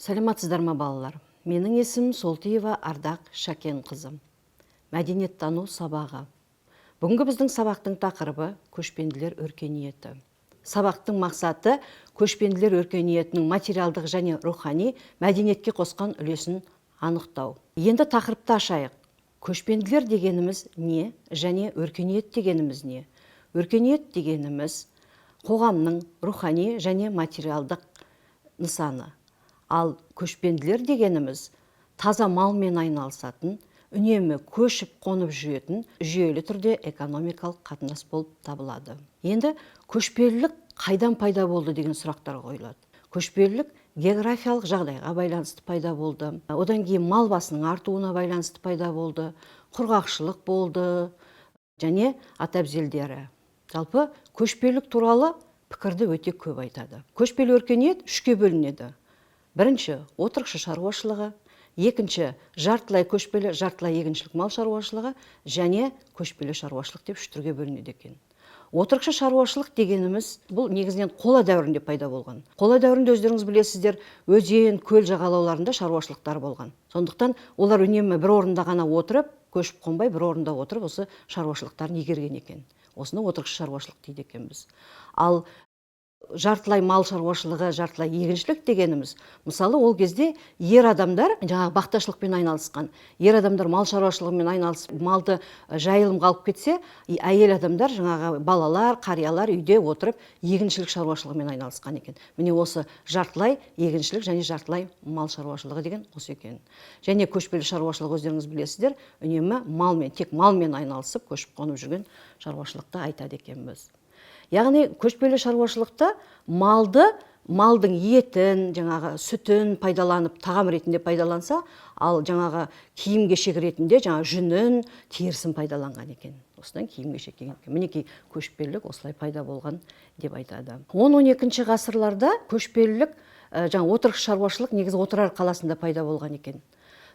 Саламатсыздар ма балалар? Менің есімім Солтиева Ардақ Шакен қызым. Мәдениеттану сабағы. Бүгінгі біздің сабақтың тақырыбы көшпенділер өркениеті. Сабақтың мақсаты көшпенділер өркениетінің материалдық және рухани мәдениетке қосқан үлесін анықтау. Енді тақырыпты ашайық. Көшпенділер дегеніміз не және өркениет дегеніміз не? Өркениет дегеніміз қоғамның рухани және материалдық нысаны. Ал көшпенділер дегеніміз таза малмен айналысатын, үнемі көшіп қонып жүретін жүйелі түрде экономикалық қатынас болып табылады. Енді көшпелілік қайдан пайда болды деген сұрақтар қойылады. Көшпелілік географиялық жағдайға байланысты пайда болды. Одан кейін мал басының артуына байланысты пайда болды. Құрғақшылық болды және ат-әбзелдері. Жалпы көшпелілік туралы пікірді өте көп айтады. Көшпелі өркениет үшке бөлінеді. Бірінші отырықшы шаруашылығы, екінші жартылай көшпелі, жартылай егіншілік мал шаруашылығы және көшпелі шаруашылық деп үш түрге бөлінеді екен. Отырықшы шаруашылық дегеніміз бұл негізінен қола дәуірінде пайда болған. Қола дәуірінде өздеріңіз білесіздер, өзен, көл жағалауларында шаруашылықтар болған. Сондықтан олар үнемі бір орында ғана отырып, көшіп қонбай бір орында отырып осы шаруашылықтарын игерген екен. Осыны отырықшы шаруашылық дейді екенбіз. Ал жартылай мал шаруашылығы, жартылай егіншілік дегеніміз, мысалы ол кезде ер адамдар жаңағы бақташылықпен айналысқан. Ер адамдар мал шаруашылығымен айналысып, малды жайылымға алып кетсе, әйел адамдар жаңағы балалар, қариялар үйде отырып егіншілік шаруашылығымен айналысқан екен. Міне осы жартылай егіншілік және жартылай мал шаруашылығы деген осы екен. Және көшпелі шаруашылық өздеріңіз білесіздер, үнемі малмен, тек малмен айналысып, көшіп қонып жүрген шаруашылықты айтады екенбіз. Яғни көшпелі шаруашылықта малдың етін, жаңағы сүтін пайдаланып, тағам ретінде пайдаланса, ал жаңағы киім-кешек ретінде жаңағы жүнін, терісін пайдаланған екен. Осыдан киім-кешек деген екен. Мінекей көшпелілік осылай пайда болған деп айтады. 10-12 ғасырларда көшпелілік, жаңағы отырықшы шаруашылық негізі Отырар қаласында пайда болған екен.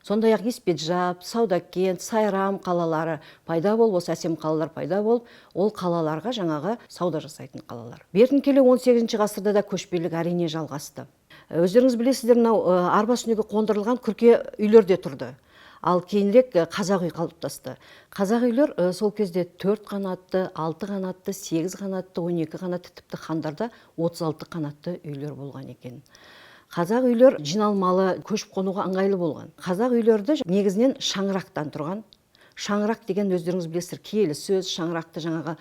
Сондай-ақ Еспетжап, Саудакент, Сайрам қалалары пайда болып, осы әсем қалалар пайда болып, ол қалаларға жаңағы сауда жасайтын қалалар. Бертін келе 18 ғасырда да көшпелілік әрине жалғасты. Өздеріңіз білесіздер, мынау арба үстіне қондырылған күрке үйлер де тұрды. Ал кейінірек қазақ үй қалыптасты. Қазақ үйлер сол кезде 4 қанатты, 6 қанатты, 8 қанатты, 12 қанатты, тіпті хандарда 36 қанатты үйлер болған екен. Қазақ үйлер жиналмалы, көшіп қонуға ыңғайлы болған. Қазақ үйлерді негізінен шаңырақтан тұрған. Шаңырақ деген өздеріңіз білесіздер, киелі сөз. Шаңырақты жаңағы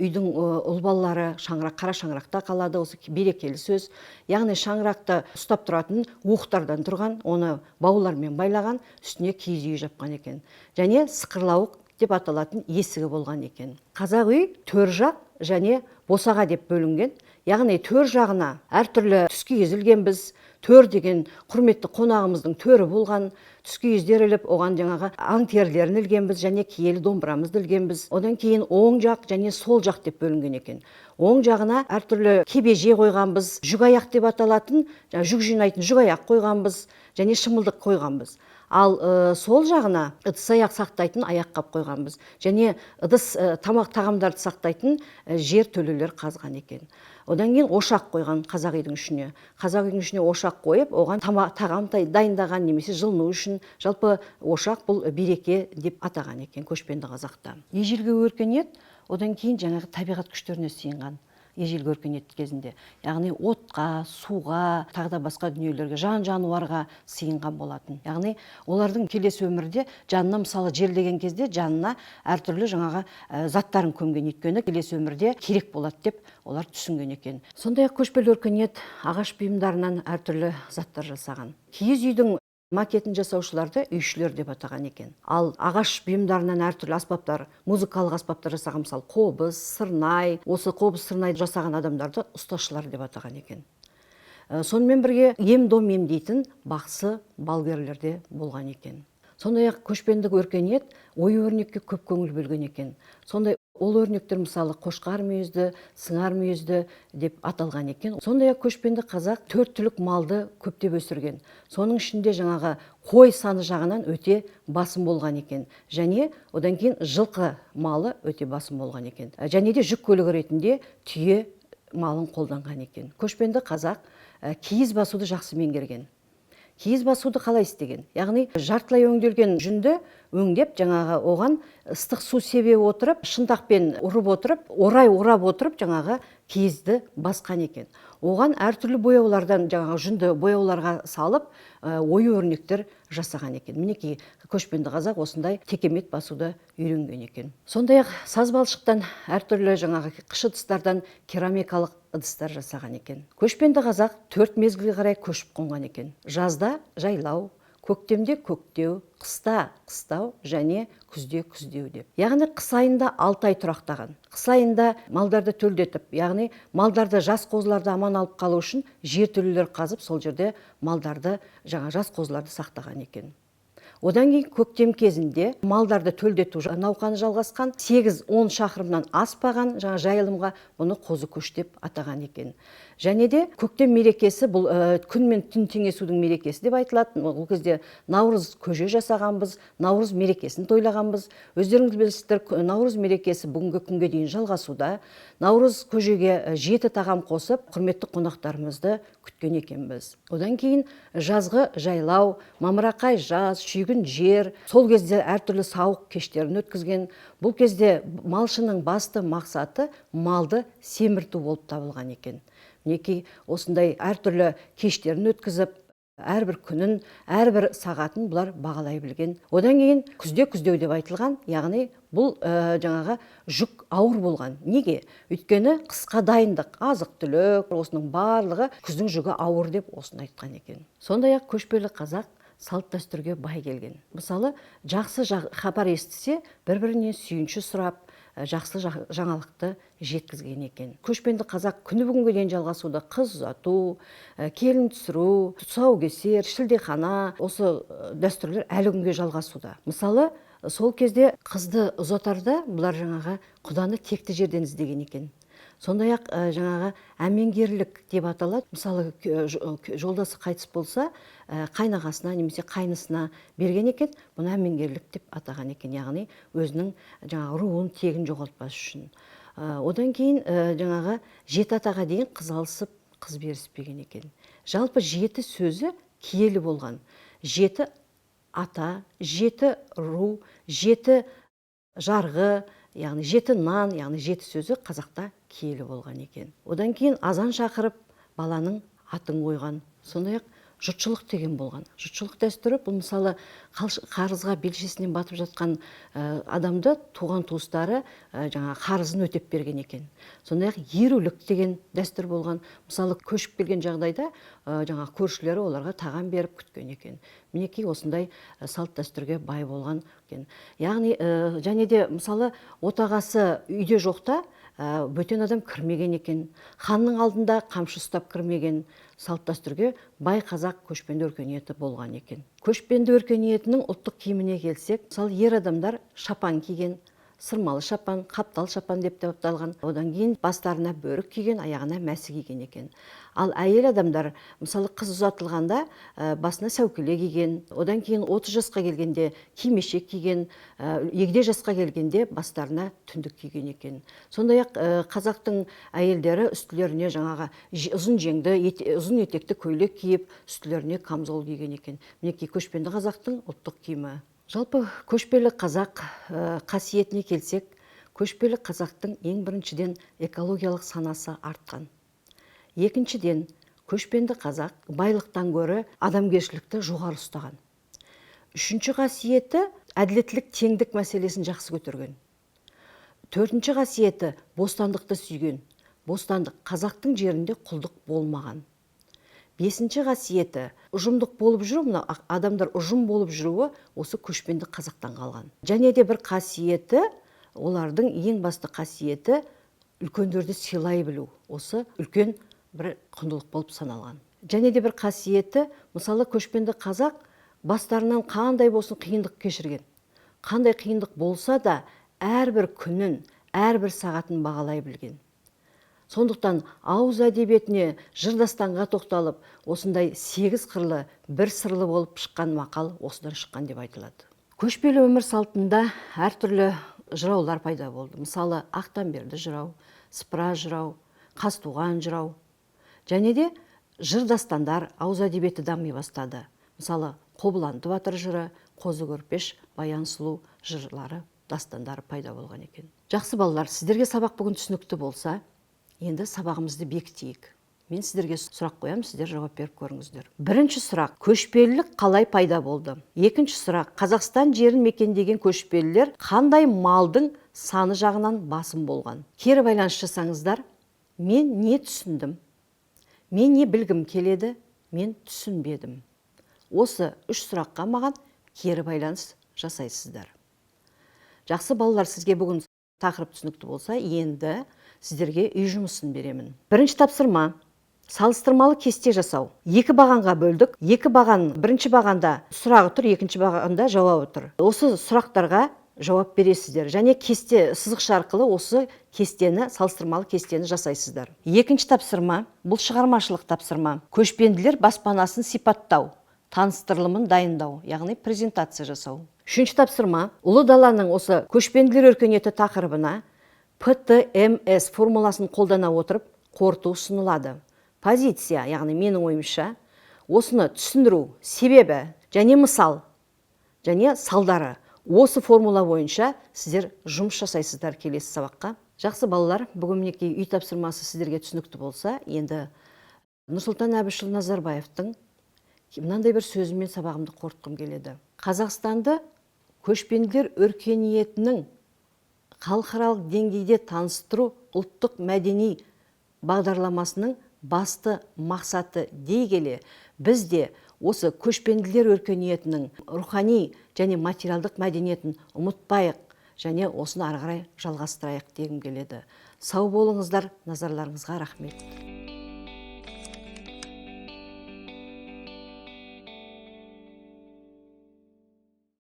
үйдің ұл-балалары қара шаңырақта қалады, осы берекелі сөз. Яғни шаңырақты ұстап тұратын уықтардан тұрған, оны баулармен байлаған, үстіне киіз үй жапқан екен. Және сықырлауық деп аталатын есігі болған екен. Қазақ үй төр жақ және босаға деп бөлінген. Яғни төр жағына әртүрлі түскиіз ілгенбіз. Төр деген құрметті қонағымыздың төрі болған, түскиіздер іліп, оған жаңағы аң терілерін ілгенбіз және киелі домбырамызды ілгенбіз. Одан кейін оң жақ және сол жақ деп бөлінген екен. Оң жағына әртүрлі кебеже қойғанбыз, жүк аяқ деп аталатын, жүк жинайтын жүк аяқ қойғанбыз және шымылдық қойғанбыз. Ал сол жағына ыдыс аяқ сақтайтын аяққап қойғанбыз. Және ыдыс тағамдарды сақтайтын жер төлелер қазған екен. Одан кейін ошақ қойған қазақ үйдің ішіне. Қазақ үйдің ішіне ошақ қойып, оған тағам дайындаған немесе жылыну үшін. Жалпы ошақ бұл береке деп атаған екен көшпенді қазақта. Ежелгі өркениет одан кейін жаңағы табиғат күштеріне сыйынған. Ежелгі өркениет кезінде, яғни отқа, суға, тағы да басқа дүниелерге, жан-жануарға сыйынған болатын. Яғни олардың келесі өмірде жанына, мысалы жер деген кезде жанына әртүрлі жаңағы заттарын көмген, өйткені келесі өмірде керек болады деп олар түсінген екен. Сондай-ақ көшпелі өркениет ағаш бұйымдарынан әртүрлі заттар жасаған. Киіз үйдің макетін жасаушыларды үйшілер деп атаған екен. Ал ағаш бұйымдарынан әртүрлі аспаптар, музыкалық аспаптар жасаған, мысалы қобыз, сырнай, осы қобыз, сырнай жасаған адамдарды ұсташылар деп атаған екен. Сонымен бірге ем-дом емдейтін бақсы, балгерлер де болған екен. Сондай-ақ көшпенді өркениет ою-өрнекке көп көңіл бөлген екен. Сондай ол өрнектер мысалы қошқар мүйізді, сыңар мүйізді деп аталған екен. Сондай-ақ көшпенді қазақ 4 түлік малды көптеп өсірген. Соның ішінде жаңағы қой саны жағынан өте басым болған екен. Және одан кейін жылқы малы өте басым болған екен. Және де жүк көлігі ретінде түйе малын қолданған екен. Көшпенді қазақ киіз басуды жақсы меңгерген. Киіз басуды қалай істеген? Яғни жартылай өңделген жүнді өңдеп, жаңағы оған ыстық су себе отырып, шынтақпен ұрып отырып, орап отырып, жаңағы киізді басқан екен. Оған әртүрлі бояулардан, жаңағы жүнді бояуларға салып, ою өрнектер жасаған екен. Мінекей көшпенді қазақ осындай текемет басуды үйренген екен. Сондай-ақ саз балшықтан әртүрлі жаңағы қыш ыдыстардан керамикалық ыдыстар жасаған екен. Көшпенді қазақ 4 мезгілге қарай көшіп қонған екен. Жазда жайлау, көктемде көктеу, қыста қыстау және күзде күздеу деп. Яғни қыс айында 6 ай тұрақтаған. Қыс айында малдарды төлдетіп, яғни малдарды, жас қозыларды аман алып қалу үшін жертөлелер қазып, сол жерде малдарды, жас қозыларды сақтаған екен. Одан кейін көктем кезінде малдарды төлдету науқаны жалғасқан, 8-10 шақырымнан аспаған жайылымға бұны қозы көш деп атаған екен. Және де көктем мерекесі, бұл күн мен түн теңесудің мерекесі деп айтылады. Ол кезде Наурыз көже жасағанбыз, Наурыз мерекесін тойлағанбыз. Өздеріңіз білесіздер, Наурыз мерекесі бүгінгі күнге дейін жалғасуда. Наурыз көжеге 7 тағам қосып, құрметті қонақтарымызды күткен екенбіз. Одан кейін жазғы жайлау, мамырақай жаз, шүйгін жер, сол кезде әртүрлі сауық кештерін өткізген. Бұл кезде малшының басты мақсаты малды семірту болып табылған екен. Мінекей осындай әртүрлі кештерін өткізіп, әрбір күнін, әрбір сағатын бұлар бағалай білген. Одан кейін күзде күздеу деп айтылған, яғни бұл жаңағы жүк ауыр болған. Неге? Өйткені қысқа дайындық, азық түлік, осының барлығы күздің жүгі ауыр деп осыны айтқан екен. Сондай-ақ көшпелі қазақ салт дәстүрге бай келген. Мысалы, жақсы хабар естісе, бір-бірінен сүйінші сұрап, жақсы жаңалықты жеткізген екен. Көшпенді қазақ күні бүгінге дейін жалғасуда. Қыз ұзату, келін түсіру, тұсаукесер, шілдехана, осы дәстүрлер әлі күнге жалғасуда. Мысалы, сол кезде қызды ұзатарда бұлар жаңағы құданы текті жерден іздеген екен. Сондай-ақ жаңағы әмеңгерлік деп аталады. Мысалы, жолдасы қайтыс болса, қайнағасына немесе қайнысына берген екен, бұны әмеңгерлік деп атаған екен. Яғни өзінің жаңағы руын тегін жоғалтпас үшін. Одан кейін жаңағы 7 атаға дейін қыз алысып, қыз беріспеген екен. Жалпы 7 сөзі киелі болған. 7 ата, 7 ру, 7 жарғы, яғни 7 нан, яғни 7 сөзі қазақта киелі болған екен. Одан кейін азан шақырып, баланың атын қойған. Сондай-ақ жұртшылық деген болған. Жұртшылық дәстүрі, бұл мысалы қарызға белшесінен батып жатқан адамды туған туыстары жаңа қарызын өтеп берген екен. Сондай-ақ ерулік деген дәстүр болған. Мысалы көшіп келген жағдайда жаңа көршілері оларға тағам беріп күткен екен. Мінекей осындай салт дәстүрге бай болған екен. Яғни және де мысалы отағасы үйде жоқта бөтен адам кірмеген екен. Ханның алдында қамшы ұстап кірмеген. Салт дәстүрге бай қазақ көшпенді өркениеті болған екен. Көшпенді өркениетінің ұлттық киіміне келсек, мысалы ер адамдар шапан киген, сырмалы шапан, қаптал шапан деп аталған. Одан кейін бастарына бөрік киген, аяғына мәсі киген екен. Ал әйел адамдар, мысалы қыз ұзатылғанда басына сәукеле киген, одан кейін 30 жасқа келгенде кимешек киген, егде жасқа келгенде бастарына түндік киген екен. Сондай-ақ қазақтың әйелдері үстілеріне жаңағы ұзын жеңді, ұзын етекті көйлек киіп, үстілеріне камзол киген екен. Мінекей көшпенді қазақтың ұлттық киімі. Жалпы көшпелі қазақ қасиетіне келсек, көшпелі қазақтың ең біріншіден экологиялық санасы артқан. Екіншіден, көшпенді қазақ байлықтан гөрі адамгершілікті жоғары ұстаған. Үшінші қасиеті әділеттілік, теңдік мәселесін жақсы көтерген. Төртінші қасиеті бостандықты сүйген. Бостандық, қазақтың жерінде құлдық болмаған. Бесінші қасиеті ұжымдық болып жүру, мына адамдар ұжым болып жүруі осы көшпенді қазақтан қалған. Және де бір қасиеті, олардың ең басты қасиеті үлкендерді сыйлай білу. Осы үлкен бір құндылық болып саналған. Және де бір қасиеті, мысалы көшпенді қазақ бастарынан қандай болсын қиындық кешірген. Қандай қиындық болса да әрбір күнін, әрбір сағатын бағалай білген. Сондықтан ауыз әдебиетіне, жыр-дастанға тоқталып, осындай 8 қырлы, бір сырлы болып шыққан мақал осыдан шыққан деп айтылады. Көшпелі өмір салтында әртүрлі жыраулар пайда болды. Мысалы, Ақтанберді жырау, Сыпыра жырау, Қазтуған жырау. Және де жыр-дастандар, ауыз әдебиеті дами бастады. Мысалы, Қобыланды батыр жыры, Қозы көрпеш, Баян сұлу жырлары, дастандары пайда болған екен. Жақсы балалар, сіздерге сабақ бүгін түсінікті болса, енді сабағымызды бекітейік. Мен сіздерге сұрақ қоямын, сіздер жауап беріп көріңіздер. Бірінші сұрақ: көшпелілік қалай пайда болды? Екінші сұрақ: Қазақстан жерін мекендеген көшпелілер қандай малдың саны жағынан басым болған? Кері байланыс жасаңыздар. Мен не түсіндім? Мен не білгім келеді? Мен түсінбедім. Осы үш сұраққа маған кері байланыс жасайсыздар. Жақсы балалар, сізге бүгін тақырып түсінікті болса, енді сіздерге үй жұмысын беремін. Бірінші тапсырма: салыстырмалы кесте жасау. Екі бағанға бөлдік. Екі баған, бірінші бағанда сұрағы тұр, екінші бағанда жауабы тұр. Осы сұрақтарға жауап бересіздер. Және кесте сызықша арқылы осы кестені, салыстырмалы кестені жасайсыздар. Екінші тапсырма, бұл шығармашылық тапсырма. Көшпенділер баспанасын сипаттау, таныстырылымын дайындау, яғни презентация жасау. Үшінші тапсырма, ұлы даланың осы көшпенділер өркениеті тақырыбына ПТМС формуласын қолдана отырып қорыту ұсынылады. Позиция, яғни менің ойымша, осыны түсіндіру, себебі және мысал және салдары. Осы формула бойынша сіздер жұмыс жасайсыздар келесі сабаққа. Жақсы балалар, бүгін мінекей үй тапсырмасы сіздерге түсінікті болса, енді Нұрсұлтан Әбішұлы Назарбаевтың мынандай бір сөзімен сабағымды қорытқым келеді. Қазақстанды көшпенділер өркениетінің халықаралық деңгейде таныстыру ұлттық мәдени бағдарламасының басты мақсаты дей келе, біз де осы көшпенділер өркениетінің рухани және материалдық мәдениетін ұмытпайық және осыны ары қарай жалғастырайық дегім келеді. Сау болыңыздар, назарларыңызға рахмет.